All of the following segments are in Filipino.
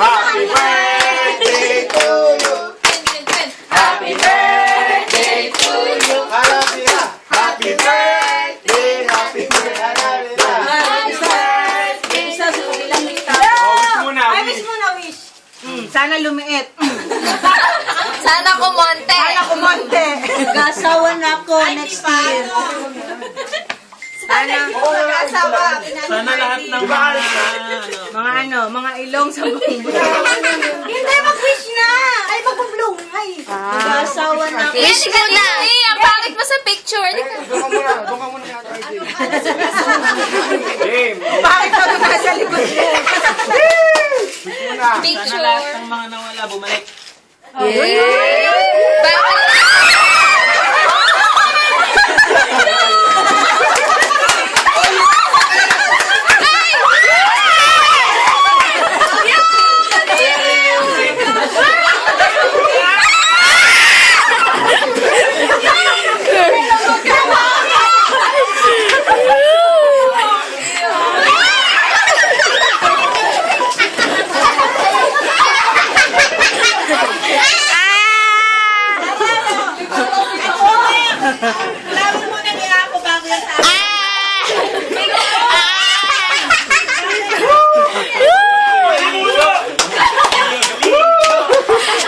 Happy birthday to you. Happy birthday to you. Happy birthday, happy birthday. Ay, wish muna, wish. Sana lumiit. Sana kumonte. Sana kumonte. Gasawa na ako next year. Sana Sana lahat ng mga ilong sa buong Hindi, mag-wish na! Ay, mag-bloom! Ay! Gasawa na ako. Wish ko na. Ang pangit mo sa picture. Doon ka muna kaya tayo. Bakit ako nasa likod mo? Sana Picture. lahat ng mga nawala bumalik. Lawin mo na niya ako bago yung tao.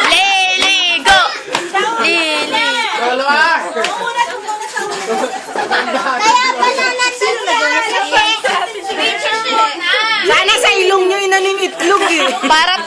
Liligo. Liligo. Kaya pala nandiyan. Sana sa ilong nyo inaning itlog eh. Para